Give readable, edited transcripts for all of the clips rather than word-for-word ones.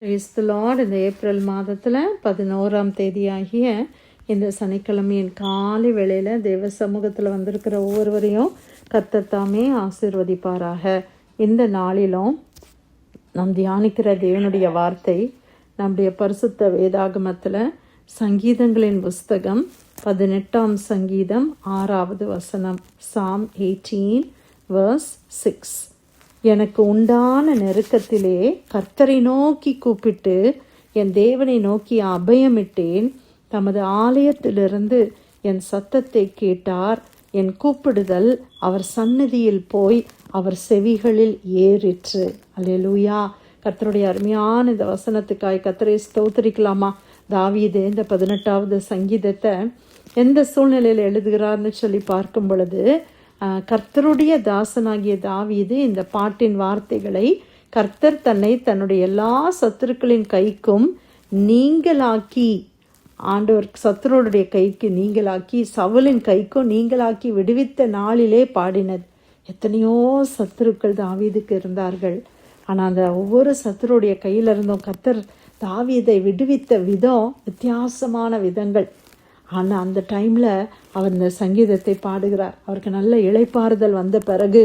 Praise the Lord. இந்த April மாதத்தில் 11ஆம் தேதியாகிய இந்த சனிக்கிழமையின் காலை வேளையில் தேவ சமூகத்தில் வந்திருக்கிற ஒவ்வொருவரையும் கர்த்தர் தாமே ஆசீர்வதிப்பாராக. இந்த நாளிலும் நாம் தியானிக்கிற தேவனுடைய வார்த்தை நம்முடைய பரிசுத்த வேதாகமத்தில் சங்கீதங்களின் புஸ்தகம் 18ஆம் சங்கீதம் 6வது வசனம். Psalm 18 verse 6. எனக்கு உண்டான நெருக்கத்திலே கர்த்தரை நோக்கி கூப்பிட்டு என் தேவனை நோக்கி அபயமிட்டேன். தமது ஆலயத்திலிருந்து என் சத்தத்தை கேட்டார். என் கூப்பிடுதல் அவர் சந்நிதியில் போய் அவர் செவிகளில் ஏறிற்று. அல்லேலூயா. கர்த்தருடைய அருமையான இந்த வசனத்துக்காய் கர்த்தரை ஸ்தோத்திரிக்கலாமா? தாவீது இந்த 18வது சங்கீதத்தை எந்த சூழ்நிலையில் எழுதுகிறார்னு சொல்லி பார்க்கும் பொழுது, கர்த்தருடைய தாசனாகிய தாவீது இந்த பாட்டின் வார்த்தைகளை கர்த்தர் தன்னை தன்னுடைய எல்லா சத்துருக்களின் கைக்கும் நீங்களாக்கி, ஆண்டவர் சத்துருடைய கைக்கு நீங்களாக்கி, சவுலின் கைக்கும் நீங்களாக்கி விடுவித்த நாளிலே பாடினது. எத்தனையோ சத்துருக்கள் தாவீதுக்கு இருந்தார்கள். ஆனால் அந்த ஒவ்வொரு சத்துருடைய கையில இருந்தும் கர்த்தர் தாவீதை விடுவித்த விதம் வித்தியாசமான விதங்கள். ஆனால் அந்த டைமில் அவர் இந்த சங்கீதத்தை பாடுகிறார். அவருக்கு நல்ல இளைப்பாறுதல் வந்த பிறகு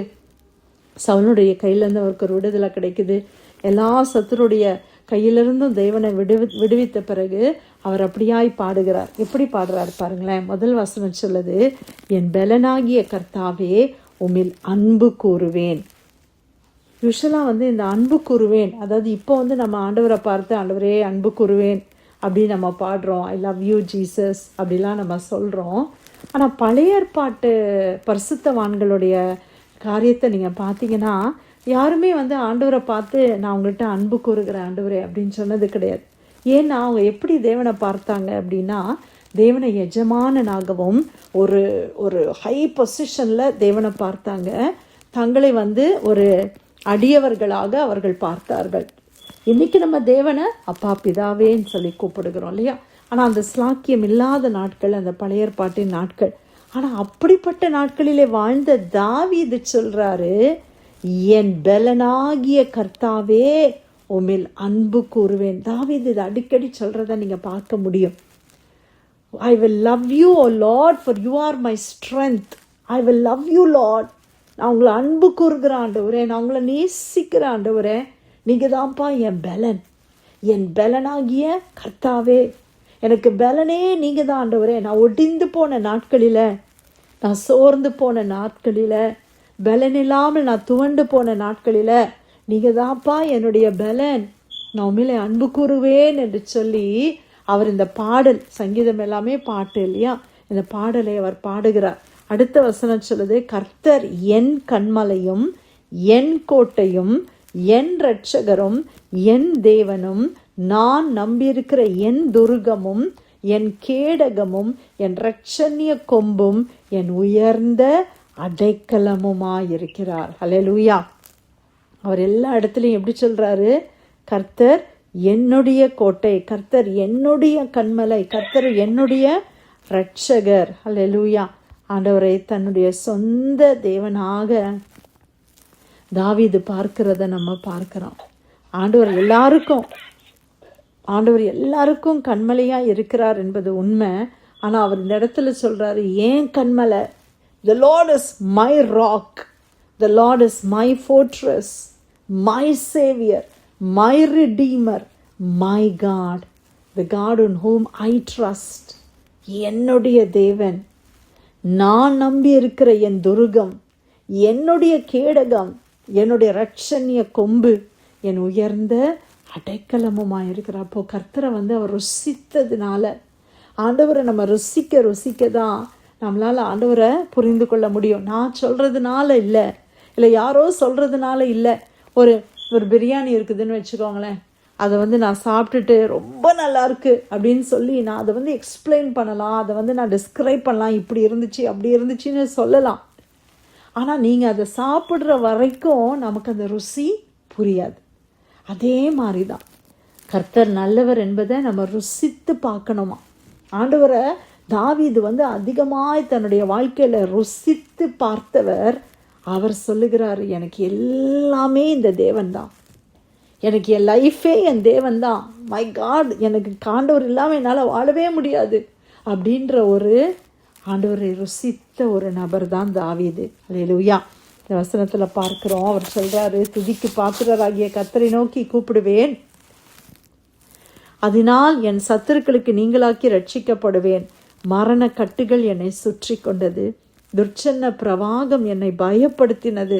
சவுனுடைய கையிலேருந்து அவருக்கு ஒரு விடுதலை கிடைக்குது. எல்லா சத்துருடைய கையிலிருந்தும் தேவனை விடுவித்த பிறகு அவர் அப்படியாய் பாடுகிறார். எப்படி பாடுறார் பாருங்களேன். முதல் வசனம் சொல்லுது, என் பெலனாகிய கர்த்தாவே உம்மில் அன்பு கூறுவேன். யூஸ்வலாக இந்த அன்பு கூறுவேன், அதாவது இப்போ நம்ம ஆண்டவரை பார்த்து ஆண்டவரே அன்பு கூறுவேன் அப்படி நம்ம பாடுறோம். ஐ லவ் யூ ஜீசஸ் அப்படிலாம் நம்ம சொல்கிறோம். ஆனால் பழைய ஏற்பாட்டு பரிசுத்தவான்களுடைய காரியத்தை நீங்கள் பார்த்தீங்கன்னா யாருமே ஆண்டவரை பார்த்து நான் உங்கள்கிட்ட அன்பு கூறுகிறேன் ஆண்டவரே அப்படின்னு சொன்னது கிடையாது. ஏன்னா அவங்க எப்படி தேவனை பார்த்தாங்க அப்படின்னா, தேவனை எஜமானனாகவும் ஒரு ஒரு ஹை பொசிஷனில் தேவனை பார்த்தாங்க. தங்களை ஒரு அடியவர்களாக அவர்கள் பார்த்தார்கள். இன்னைக்கு நம்ம தேவனை அப்பா பிதாவேன்னு சொல்லி கூப்பிடுகிறோம் இல்லையா? ஆனால் அந்த ஸ்லாக்கியம் இல்லாத நாட்கள் அந்த பழைய ஏற்பாட்டின் நாட்கள். ஆனால் அப்படிப்பட்ட நாட்களிலே வாழ்ந்த தாவீது சொல்றாரு, என் பெலனாகிய கர்த்தாவே உம்மில் அன்பு கூறுவேன். தாவீது இது அடிக்கடி சொல்றத நீங்க பார்க்க முடியும். I will love you O lord for you are my strength. I will love you lord. நான் உங்களை அன்பு கூறுகிற ஆண்டவரே, நான் உங்களை நேசிக்கிற ஆண்டவரே, நீங்கள் தான்ப்பா என் பெலன், என் பெலனாகிய கர்த்தாவே. எனக்கு பெலனே நீங்கள் தான் ஆண்டவரே. நான் ஒடிந்து போன நாட்களில், நான் சோர்ந்து போன நாட்களில், பெலன் இல்லாமல் நான் துவண்டு போன நாட்களில் நீங்கள் தான்ப்பா என்னுடைய பெலன், நான் உண்மையிலே அன்பு கூறுவேன் என்று சொல்லி அவர் இந்த பாடல், சங்கீதம் எல்லாமே பாட்டு இல்லையா, இந்த பாடலை அவர் பாடுகிறார். அடுத்த வசனம் சொல்லுது, கர்த்தர் என் கண்மலையும் என் கோட்டையும் என் இரட்சகரும் என் தேவனும் நான் நம்பியிருக்கிற என் துர்கமும் என் கேடகமும் என் இரட்சணிய கொம்பும் என் உயர்ந்த அடைக்கலமுமாயிருக்கிறார். ஹல்லேலூயா. அவர் எல்லா இடத்துலையும் எப்படி சொல்றாரு? கர்த்தர் என்னுடைய கோட்டை, கர்த்தர் என்னுடைய கண்மலை, கர்த்தர் என்னுடைய இரட்சகர். ஹல்லேலூயா. ஆண்டவரை தன்னுடைய சொந்த தேவனாக தாவீது பார்க்கிறத நம்ம பார்க்கிறோம். ஆண்டவர் எல்லாருக்கும் கண்மலையா இருக்கிறார் என்பது உண்மை. ஆனா அவர் இந்த இடத்துல சொல்றாரு, ஏன் கண்மலை. The Lord is my rock, the Lord is my fortress, my savior, my redeemer, my God, the God in whom I trust. என்னுடைய தேவன், நான் நம்பி இருக்கிற என் துர்கம், என்னுடைய கேடகம், என்னுடைய இரட்சணிய கொம்பு, என் உயர்ந்த அடைக்கலமுமாக இருக்கிறார். அப்போ கர்த்தரை அவர் ருசித்ததுனால, ஆண்டவரை நம்ம ருசிக்க தான் நம்மளால் ஆண்டவரை புரிந்து கொள்ள முடியும். நான் சொல்கிறதுனால இல்லை யாரோ சொல்கிறதுனால இல்லை. ஒரு பிரியாணி இருக்குதுன்னு வச்சுக்கோங்களேன், அதை நான் சாப்பிட்டுட்டு ரொம்ப நல்லா இருக்குது அப்படின்னு சொல்லி நான் அதை எக்ஸ்பிளைன் பண்ணலாம், அதை நான் டிஸ்கிரைப் பண்ணலாம், இப்படி இருந்துச்சு அப்படி இருந்துச்சுன்னு சொல்லலாம். ஆனால் நீங்கள் அதை சாப்பிட்ற வரைக்கும் நமக்கு அந்த ருசி புரியாது. அதே மாதிரி தான் கர்த்தர் நல்லவர் என்பதை நம்ம ருசித்து பார்க்கணுமா. ஆண்டவரை தாவீது அதிகமாய் தன்னுடைய வாழ்க்கையில் ருசித்து பார்த்தவர். அவர் சொல்லுகிறார், எனக்கு எல்லாமே இந்த தேவன் தான், எனக்கு என் லைஃபே என் தேவன் தான், மை காட், எனக்கு ஆண்டவர் இல்லாமல் என்னால் வாழவே முடியாது அப்படின்ற ஒரு ஆண்டவரை ருசித்த ஒரு நபர் தான் தாவீது. அல்லேலூயா. இந்த வசனத்தில் பார்க்குறோம், அவர் சொல்கிறாரு, துதிக்கு பாத்திரராகிய கர்த்தரை நோக்கி கூப்பிடுவேன், அதனால் என் சத்துருக்களுக்கு நீங்களாக்கி ரட்சிக்கப்படுவேன். மரண கட்டுகள் என்னை சுற்றி கொண்டது, துர்ச்சன்ன பிரவாகம் என்னை பயப்படுத்தினது,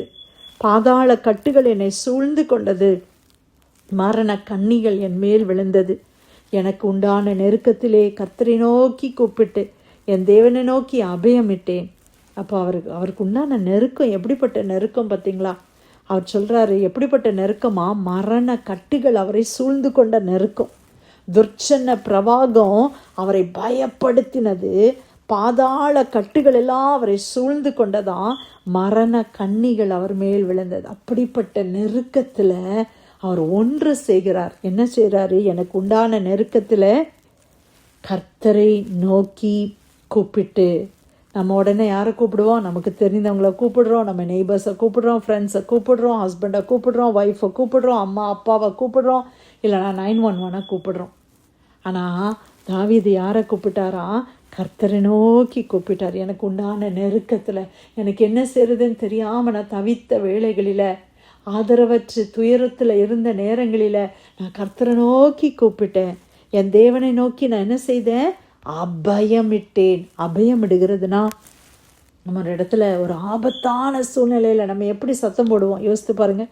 பாதாள கட்டுகள் என்னை சூழ்ந்து கொண்டது, மரண கண்ணிகள் என் மேல் விழுந்தது. எனக்கு உண்டான நெருக்கத்திலே கர்த்தரை நோக்கி கூப்பிட்டு என் தேவனை நோக்கி அபயமிட்டேன். அப்போ அவருக்கு உண்டான நெருக்கம் எப்படிப்பட்ட நெருக்கம் பார்த்தீங்களா? அவர் சொல்கிறாரு, எப்படிப்பட்ட நெருக்கமா? மரண கட்டுகள் அவரை சூழ்ந்து கொண்ட நெருக்கம், துர்ச்சன்ன பிரவாகம் அவரை பயப்படுத்தினது, பாதாள கட்டுகள் எல்லாம் அவரை சூழ்ந்து கொண்டதான், மரண கண்ணிகள் அவர் மேல் விழுந்தது. அப்படிப்பட்ட நெருக்கத்தில் அவர் ஒன்று செய்கிறார். என்ன செய்கிறாரு? எனக்கு உண்டான நெருக்கத்தில் கர்த்தரை நோக்கி கூப்பிட்டு, நம்ம உடனே யாரை கூப்பிடுவோம்? நமக்கு தெரிந்தவங்கள கூப்பிடுறோம், நம்ம நெய்பர்ஸை கூப்பிடுறோம், ஃப்ரெண்ட்ஸை கூப்பிடுறோம், ஹஸ்பண்டை கூப்பிடுறோம், ஒய்ஃபை கூப்பிடுறோம், அம்மா அப்பாவை கூப்பிடுறோம், இல்லைனா 911 கூப்பிடுறோம். ஆனால் தாவீது யாரை கூப்பிட்டாரா? கர்த்தரை நோக்கி கூப்பிட்டார். எனக்கு உண்டான நெருக்கத்தில், எனக்கு என்ன செய்யறதுன்னு தெரியாமல் நான் தவித்த வேளைகளில், ஆதரவற்று துயரத்தில் இருந்த நேரங்களில் நான் கர்த்தரை நோக்கி கூப்பிட்டேன். என் தேவனை நோக்கி நான் என்ன செய்தேன்? அபயமிட்டேன். அபயமிடுகிறதுனா நம்ம ஒரு இடத்துல ஒரு ஆபத்தான சூழ்நிலையில் நம்ம எப்படி சத்தம் போடுவோம்? யோசித்து பாருங்கள்.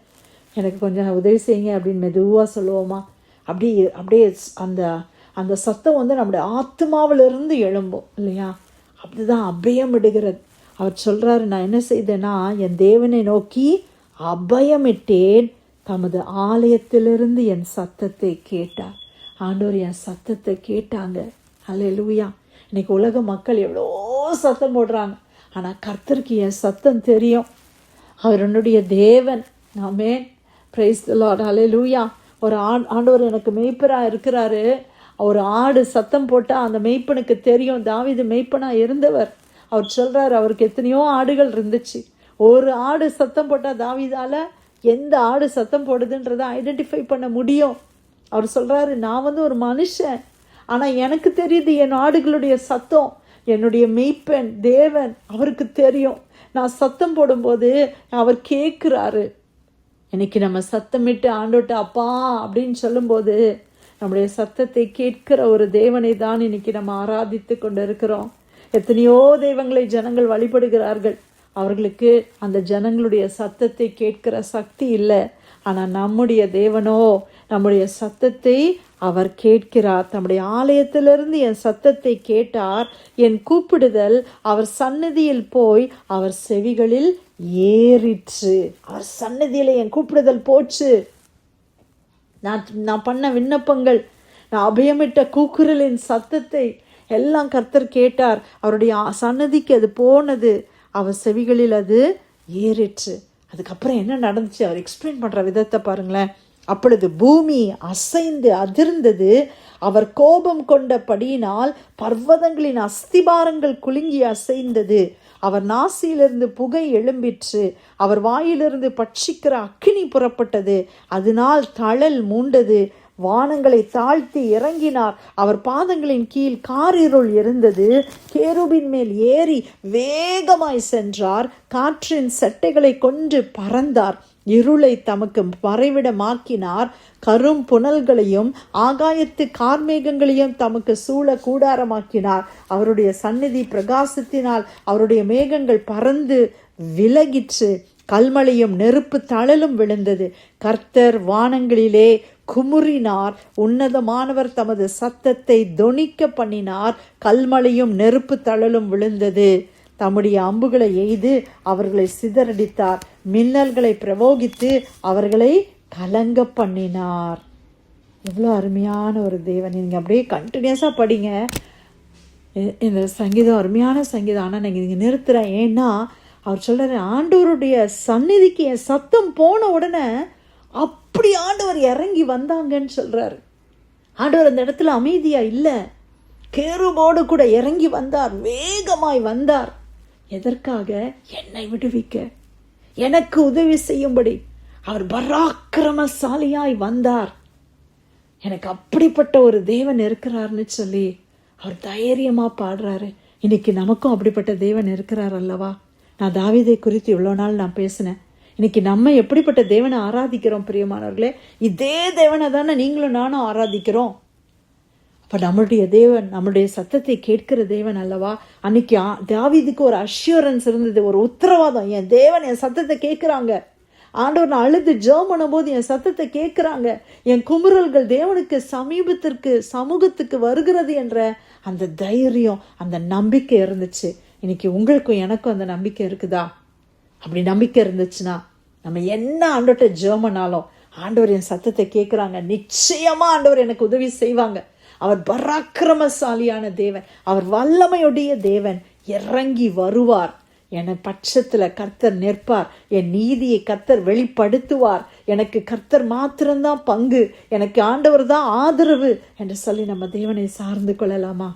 எனக்கு கொஞ்சம் உதவி செய்யுங்க அப்படின்னு மெதுவாக சொல்லுவோமா? அப்படியே அந்த சத்தம் நம்முடைய ஆத்மாவிலிருந்து எழும்போம் இல்லையா? அப்படிதான் அபயமிடுகிறது. அவர் சொல்கிறாரு, நான் என்ன செய்தேன்னா என் தேவனை நோக்கி அபயமிட்டேன், தமது ஆலயத்திலிருந்து என் சத்தத்தை கேட்டார். ஆண்டவர் என் சத்தத்தை கேட்டாங்க. அல்லேலூயா. இன்னைக்கு உலக மக்கள் எவ்வளோ சத்தம் போடுறாங்க, ஆனால் கர்த்தருக்கு என் சத்தம் தெரியும். அவர் என்னுடைய தேவன். ஆமென், பிரைஸ் தி லார்ட். அல்லேலூயா. ஒரு ஆண்டவர் எனக்கு மேய்ப்பராக இருக்கிறாரு. ஒரு ஆடு சத்தம் போட்டால் அந்த மேய்ப்பனுக்கு தெரியும். தாவீது மேய்ப்பனாக இருந்தவர். அவர் சொல்கிறார், அவருக்கு எத்தனையோ ஆடுகள் இருந்துச்சு. ஒரு ஆடு சத்தம் போட்டால் தாவீதால் எந்த ஆடு சத்தம் போடுதுன்றதை ஐடென்டிஃபை பண்ண முடியும். அவர் சொல்கிறாரு, நான் ஒரு மனுஷன், ஆனால் எனக்கு தெரியுது என் ஆடுகளுடைய சத்தம். என்னுடைய மெய்ப்பன் தேவன், அவருக்கு தெரியும். நான் சத்தம் போடும்போது அவர் கேட்குறாரு. இன்னைக்கு நம்ம சத்தமிட்டு ஆண்டோட்ட அப்பா அப்படின்னு சொல்லும்போது நம்முடைய சத்தத்தை கேட்கிற ஒரு தேவனை தான் இன்னைக்கு நம்ம ஆராதித்து கொண்டு இருக்கிறோம். எத்தனையோ தெய்வங்களை ஜனங்கள் வழிபடுகிறார்கள். அவர்களுக்கு அந்த ஜனங்களுடைய சத்தத்தை கேட்கிற சக்தி இல்லை. ஆனால் நம்முடைய தேவனோ நம்முடைய சத்தத்தை அவர் கேட்கிறார். தம்முடைய ஆலயத்திலிருந்து என் சத்தத்தை கேட்டார். என் கூப்பிடுதல் அவர் சந்நிதியில் போய் அவர் செவிகளில் ஏறிற்று. அவர் சந்நிதியில் என் கூப்பிடுதல் போச்சு. நான் பண்ண விண்ணப்பங்கள், நான் அபயமிட்ட கூக்குரலின் சத்தத்தை எல்லாம் கர்த்தர் கேட்டார். அவருடைய சன்னதிக்கு அது போனது, அவர் செவிகளில் அது ஏறிற்று. அதுக்கப்புறம் என்ன நடந்துச்சு அவர் எக்ஸ்பிளைன் பண்ணுற விதத்தை பாருங்களேன். அப்பொழுது பூமி அசைந்து அதிர்ந்தது. அவர் கோபம் கொண்டபடியினால் பர்வதங்களின் அஸ்திபாரங்கள் குலுங்கி அசைந்தது. அவர் நாசியிலிருந்து புகை எழும்பிற்று. அவர் வாயிலிருந்து பட்சிக்கிற அக்கினி புறப்பட்டது. அதனால் தழல் மூண்டது. வானங்களை தாழ்த்தி இறங்கினார். அவர் பாதங்களின் கீழ் காரிருள் இருந்தது. கேருபின் மேல் ஏறி வேகமாய் சென்றார். காற்றின் செட்டைகளை கொண்டு பறந்தார். இருளை தமக்கு மறைவிடமாக்கினார். கரும் புனல்களையும் ஆகாயத்து கார்மேகங்களையும் தமக்கு சூழ கூடாரமாக்கினார். அவருடைய சந்நிதி பிரகாசத்தினால் அவருடைய மேகங்கள் பறந்து விலகிற்று. கல்மழையும் நெருப்பு தழலும் விழுந்தது. கர்த்தர் வானங்களிலே குமுறினார். உன்னதமானவர் தமது சத்தத்தை தொனிக்க பண்ணினார். கல்மழையும் நெருப்பு தழலும் விழுந்தது. தம்முடைய அம்புகளை எய்து அவர்களை சிதறடித்தார். மின்னல்களை பிரவோகித்து அவர்களை கலங்க பண்ணினார். எவ்வளோ அருமையான ஒரு தேவன். நீங்கள் அப்படியே கண்டினியூஸாக படிங்க. இந்த சங்கீதம் அருமையான சங்கீதம். ஆனால் நீங்கள் இங்கே நிறுத்துகிறேன். ஏன்னா அவர் சொல்கிறார், ஆண்டவருடைய சந்நிதிக்கு என் சத்தம் போன உடனே அப்படி ஆண்டவர் இறங்கி வந்தாங்கன்னு சொல்கிறாரு. ஆண்டவர் அந்த இடத்துல அமைதியாக இல்லை, கேருபோடு கூட இறங்கி வந்தார், வேகமாய் வந்தார். எதற்காக? என்னை விடுவிக்க, எனக்கு உதவி செய்யும்படி. அவர் பராக்கிரமசாலியாய் வந்தார். எனக்கு அப்படிப்பட்ட ஒரு தேவன் இருக்கிறார்னு சொல்லி அவர் தைரியமா பாடுறாரு. இன்னைக்கு நமக்கும் அப்படிப்பட்ட தேவன் இருக்கிறார் அல்லவா? நான் தாவீதை குறித்து இவ்வளோ நாள் நான் பேசினேன். இன்னைக்கு நம்ம எப்படிப்பட்ட தேவனை ஆராதிக்கிறோம் பிரியமானவர்களே? இதே தேவனை தானே நீங்களும் நானும் ஆராதிக்கிறோம். அப்ப நம்மளுடைய தேவன் நம்மளுடைய சத்தத்தை கேட்கிற தேவன் அல்லவா? அன்னைக்கு தாவீதுக்கு ஒரு அஷ்யூரன்ஸ் இருந்தது, ஒரு உத்தரவாதம். என் தேவன் என் சத்தத்தை கேட்கிறாங்க. ஆண்டவர் நான் அழுது ஜெபம் பண்ணும்போது என் சத்தத்தை கேட்கிறாங்க. என் குமுறல்கள் தேவனுக்கு சமூகத்துக்கு வருகிறது என்ற அந்த தைரியம், அந்த நம்பிக்கை இருந்துச்சு. இன்னைக்கு உங்களுக்கும் எனக்கும் அந்த நம்பிக்கை இருக்குதா? அப்படி நம்பிக்கை இருந்துச்சுன்னா நம்ம என்ன ஆண்டவர்கிட்ட ஜெபம் பண்ணாலும் ஆண்டவர் என் சத்தத்தை கேட்கிறாங்க. நிச்சயமா ஆண்டவர் எனக்கு உதவி செய்வாங்க. அவர் பராக்கிரமசாலியான தேவன், அவர் வல்லமையுடைய தேவன். இறங்கி வருவார். என் பட்சத்துல கர்த்தர் நிற்பார். என் நீதியை கர்த்தர் வெளிப்படுத்துவார். எனக்கு கர்த்தர் மாத்திரம்தான் பங்கு, எனக்கு ஆண்டவர் தான் ஆதரவு என்று சொல்லி நம்ம தேவனை சார்ந்து கொள்ளலாமா?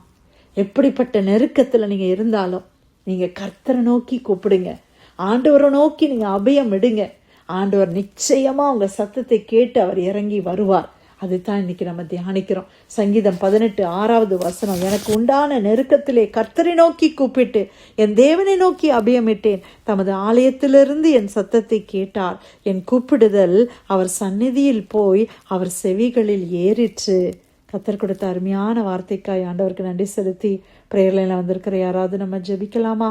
எப்படிப்பட்ட நெருக்கத்துல நீங்க இருந்தாலும் நீங்க கர்த்தரை நோக்கி கூப்பிடுங்க. ஆண்டவரை நோக்கி நீங்க அபயம் விடுங்க. ஆண்டவர் நிச்சயமா உங்க சத்தத்தை கேட்டு அவர் இறங்கி வருவார். அதுதான் இன்னைக்கு நம்ம தியானிக்கிறோம். சங்கீதம் 18:6 எனக்கு உண்டான நெருக்கத்திலே கர்த்தரை நோக்கி கூப்பிட்டு என் தேவனை நோக்கி அபயமிட்டேன். தமது ஆலயத்திலிருந்து என் சத்தத்தை கேட்டார். என் கூப்பிடுதல் அவர் சந்நிதியில் போய் அவர் செவிகளில் ஏறிற்று. கர்த்தர் கொடுத்த அருமையான வார்த்தைக்காய் ஆண்டவருக்கு நன்றி செலுத்தி பிரேயர்லைன்ல வந்திருக்கிற யாராவது நம்ம ஜெபிக்கலாமா?